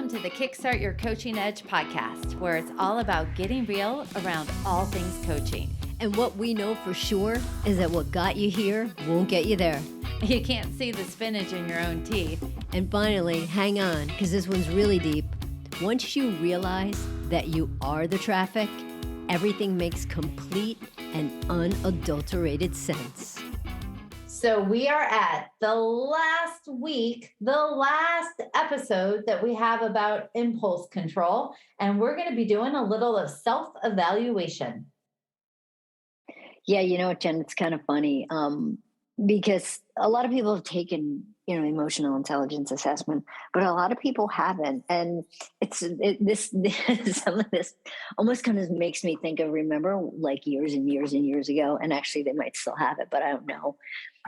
Welcome to the Kickstart Your Coaching Edge podcast, where it's all about getting real around all things coaching. And what we know for sure is that what got you here won't get you there. You can't see the spinach in your own teeth. And finally, hang on, because this one's really deep. Once you realize that you are the traffic, everything makes complete and unadulterated sense. So we are at the last week, the last episode that we have about impulse control, and we're going to be doing a little of self-evaluation. Yeah, you know what, Jen, it's kind of funny because a lot of people have taken, emotional intelligence assessment, but a lot of people haven't. And some of this almost kind of makes me think of, remember, like years and years and years ago, and actually they might still have it, but I don't know.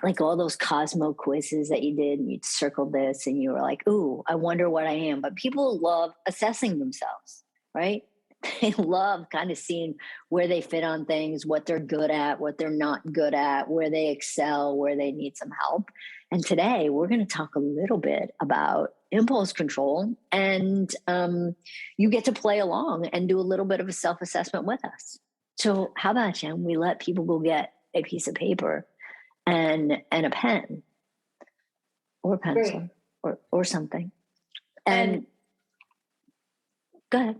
Like all those Cosmo quizzes that you did, and you'd circle this and you were like, ooh, I wonder what I am. But people love assessing themselves, right? They love kind of seeing where they fit on things, what they're good at, what they're not good at, where they excel, where they need some help. And today we're going to talk a little bit about impulse control, and you get to play along and do a little bit of a self-assessment with us. So how about, Jen, we let people go get a piece of paper and a pen or a pencil or something. And go ahead.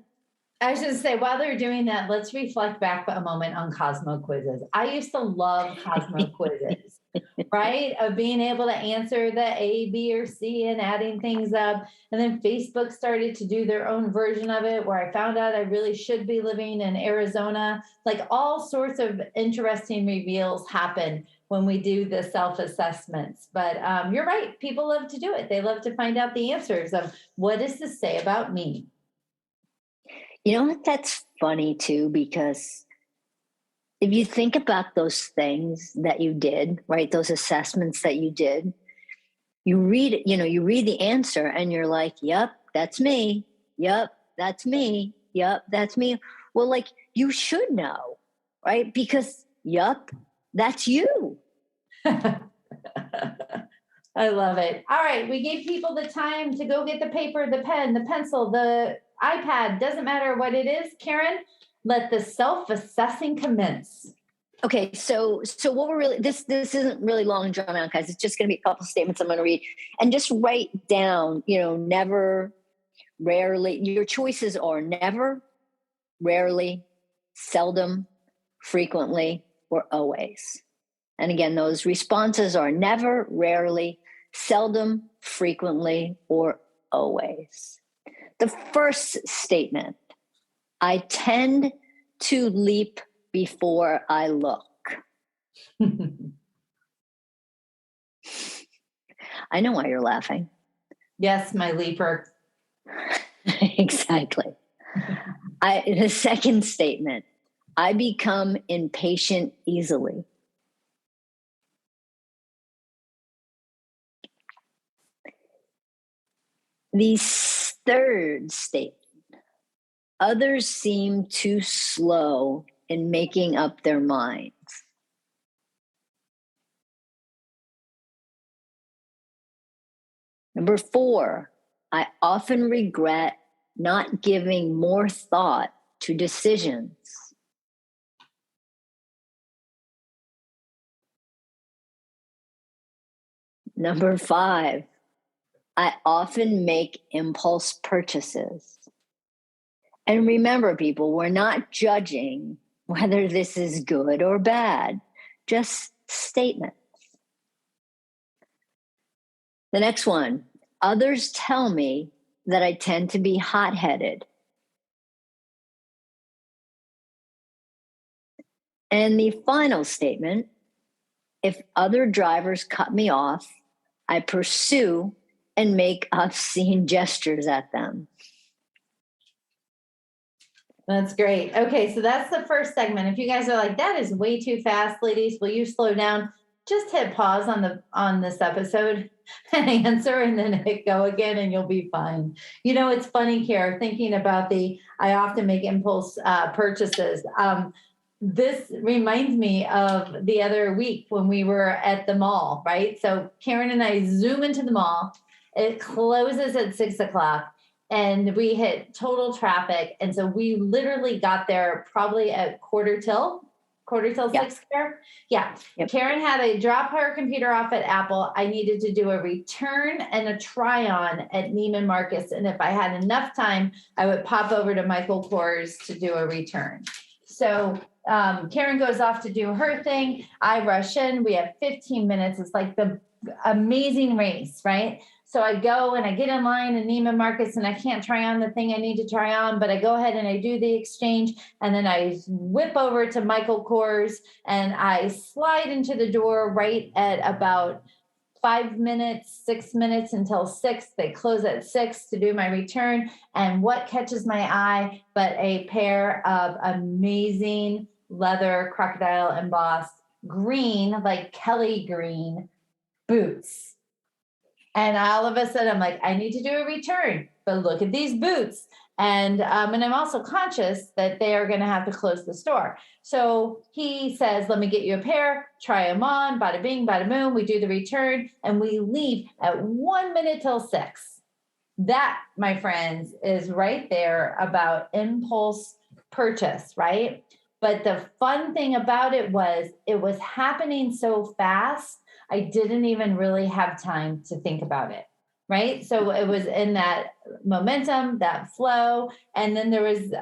I was just say, while they're doing that, let's reflect back a moment on Cosmo quizzes. I used to love Cosmo quizzes, right? Of being able to answer the A, B, or C and adding things up. And then Facebook started to do their own version of it, where I found out I really should be living in Arizona. Like all sorts of interesting reveals happen when we do the self-assessments. But you're right. People love to do it. They love to find out the answers of what does this say about me? You know what? That's funny too, because if you think about those things that you did, right? Those assessments that you did, you read the answer and you're like, yep, that's me. Yep, that's me. Yep, that's me. Well, like you should know, right? Because, yep, that's you. I love it. All right. We gave people the time to go get the paper, the pen, the pencil, the iPad, doesn't matter what it is. Karen, let the self-assessing commence. Okay, so what we're really, this isn't really long and drawn out, guys. It's just going to be a couple statements I'm going to read, and just write down, never, rarely. Your choices are never, rarely, seldom, frequently, or always. And again, those responses are never, rarely, seldom, frequently, or always. The first statement, I tend to leap before I look. I know why you're laughing. Yes, my leaper. Exactly. The second statement, I become impatient easily. The third statement, others seem too slow in making up their minds. Number 4, I often regret not giving more thought to decisions. Number 5, I often make impulse purchases. And remember, people, we're not judging whether this is good or bad, just statements. The next one, others tell me that I tend to be hot-headed. And the final statement, if other drivers cut me off, I pursue and make obscene gestures at them. That's great. Okay, so that's the first segment. If you guys are like, that is way too fast, ladies, will you slow down? Just hit pause on this episode and answer, and then hit go again, and you'll be fine. It's funny, Kara, thinking about I often make impulse purchases. This reminds me of the other week when we were at the mall, right? So Karen and I zoom into the mall. It closes at 6:00. and we hit total traffic. And so we literally got there probably at quarter till Yeah. 6 there. Yeah. Yep. Karen had to drop her computer off at Apple. I needed to do a return and a try on at Neiman Marcus. And if I had enough time, I would pop over to Michael Kors to do a return. So Karen goes off to do her thing. I rush in. We have 15 minutes. It's like the amazing race, right? So I go and I get in line in Neiman Marcus and I can't try on the thing I need to try on, but I go ahead and I do the exchange. And then I whip over to Michael Kors and I slide into the door right at about 5 minutes, 6 minutes until 6. They close at 6 to do my return. And what catches my eye but a pair of amazing leather crocodile embossed green, like Kelly green boots. And all of a sudden I'm like, I need to do a return, but look at these boots. And I'm also conscious that they are going to have to close the store. So he says, let me get you a pair, try them on, bada bing, bada boom. We do the return and we leave at 1 minute till 6. That, my friends, is right there about impulse purchase, right? But the fun thing about it was happening so fast. I didn't even really have time to think about it. Right. So it was in that momentum, that flow. And then there was,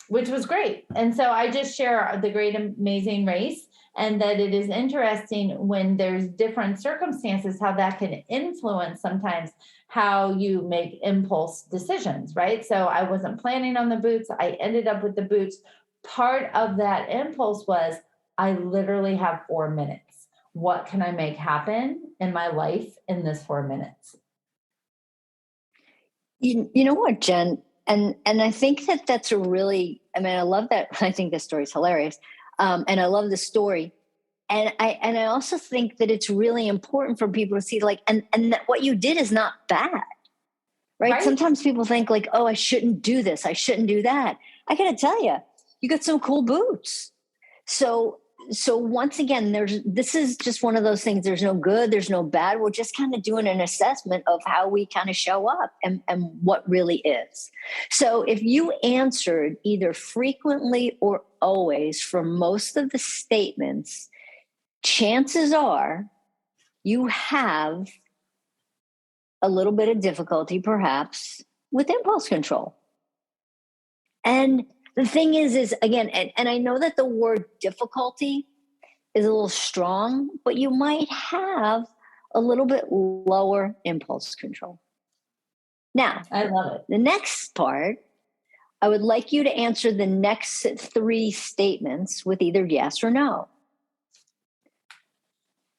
which was great. And so I just share the great, amazing race, and that it is interesting when there's different circumstances, how that can influence sometimes how you make impulse decisions. Right. So I wasn't planning on the boots. I ended up with the boots. Part of that impulse was I literally have 4 minutes. What can I make happen in my life in this 4 minutes? You know what, Jen? And I think that that's a really, I mean, I love that. I think the story's hilarious. And I love the story. And I also think that it's really important for people to see, like, and that what you did is not bad. Right? Sometimes people think like, oh, I shouldn't do this. I shouldn't do that. I gotta tell you, you got some cool boots. So once again, this is just one of those things. There's no good, there's no bad. We're just kind of doing an assessment of how we kind of show up and what really is. So if you answered either frequently or always for most of the statements, chances are you have a little bit of difficulty perhaps with impulse control. And the thing is again, and I know that the word difficulty is a little strong, but you might have a little bit lower impulse control. Now, I love it. The next part, I would like you to answer the next 3 statements with either yes or no.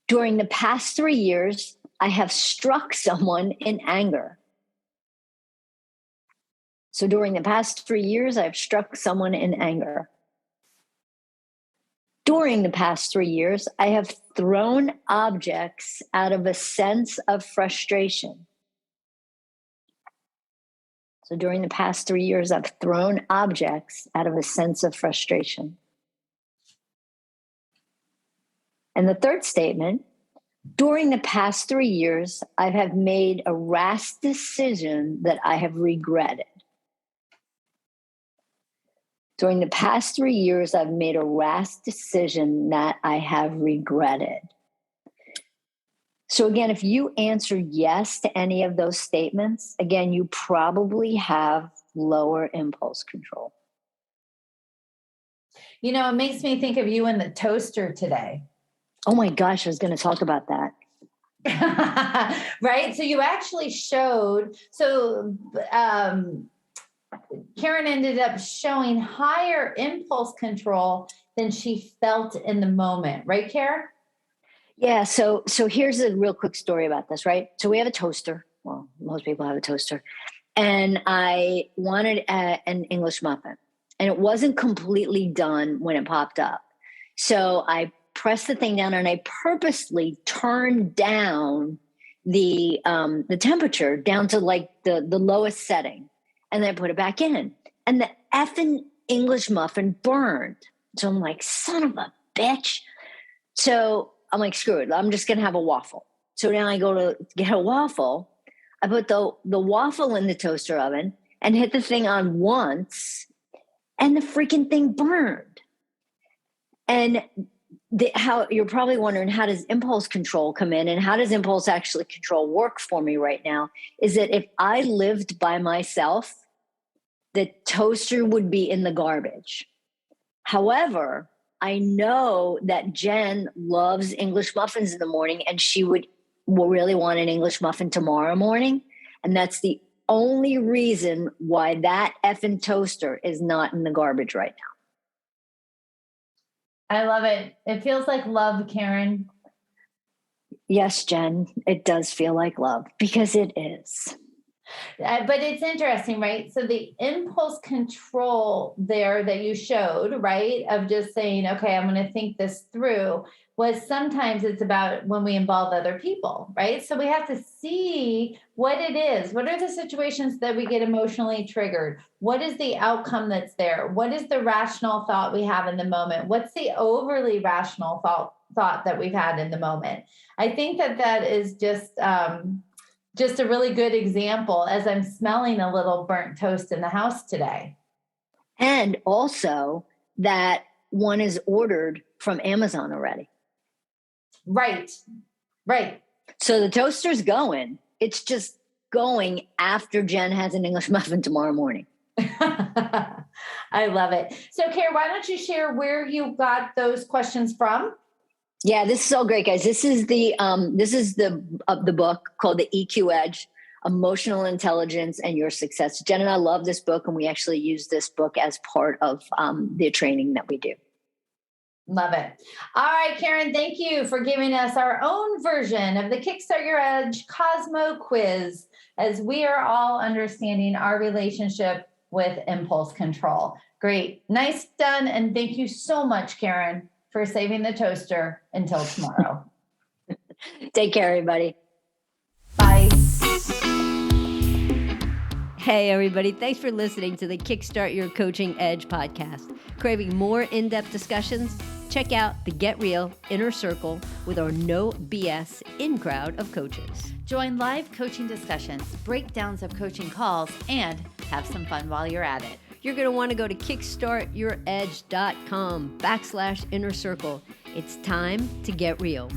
During the past 3 years, I have struck someone in anger. So during the past 3 years, I've struck someone in anger. During the past 3 years, I have thrown objects out of a sense of frustration. So during the past 3 years, I've thrown objects out of a sense of frustration. And the third statement, during the past 3 years, I have made a rash decision that I have regretted. During the past 3 years, I've made a rash decision that I have regretted. So again, if you answer yes to any of those statements, again, you probably have lower impulse control. You know, it makes me think of you in the toaster today. Oh my gosh, I was going to talk about that. Right? So you actually showed, Karen ended up showing higher impulse control than she felt in the moment. Right, Karen? Yeah. So here's a real quick story about this, right? So we have a toaster. Well, most people have a toaster. And I wanted an English muffin. And it wasn't completely done when it popped up. So I pressed the thing down and I purposely turned down the temperature down to like the lowest setting. And then I put it back in. And the effing English muffin burned. So I'm like, son of a bitch. So I'm like, screw it. I'm just going to have a waffle. So now I go to get a waffle. I put the waffle in the toaster oven and hit the thing on once, and the freaking thing burned. And how you're probably wondering, how does impulse control come in, and how does impulse actually control work for me right now? Is that if I lived by myself, the toaster would be in the garbage. However, I know that Jen loves English muffins in the morning, and she will really want an English muffin tomorrow morning. And that's the only reason why that effing toaster is not in the garbage right now. I love it. It feels like love, Karen. Yes, Jen, it does feel like love, because it is. But it's interesting, right? So the impulse control there that you showed, right, of just saying, okay, I'm going to think this through, was sometimes it's about when we involve other people, right? So we have to see what it is. What are the situations that we get emotionally triggered? What is the outcome that's there? What is the rational thought we have in the moment? What's the overly rational thought that we've had in the moment? I think that is just a really good example as I'm smelling a little burnt toast in the house today. And also that one is ordered from Amazon already. Right. So the toaster's going. It's just going after Jen has an English muffin tomorrow morning. I love it. So, Karen, why don't you share where you got those questions from? Yeah, this is all great, guys. This is the book called The EQ Edge: Emotional Intelligence and Your Success. Jen and I love this book, and we actually use this book as part of the training that we do. Love it. All right, Karen, thank you for giving us our own version of the Kickstart Your Edge Cosmo quiz, as we are all understanding our relationship with impulse control. Great. Nice done. And thank you so much, Karen, for saving the toaster until tomorrow. Take care, everybody. Bye. Hey, everybody. Thanks for listening to the Kickstart Your Coaching Edge podcast. Craving more in-depth discussions? Check out the Get Real Inner Circle with our no BS in-crowd of coaches. Join live coaching discussions, breakdowns of coaching calls, and have some fun while you're at it. You're going to want to go to kickstartyouredge.com/inner circle. It's time to get real.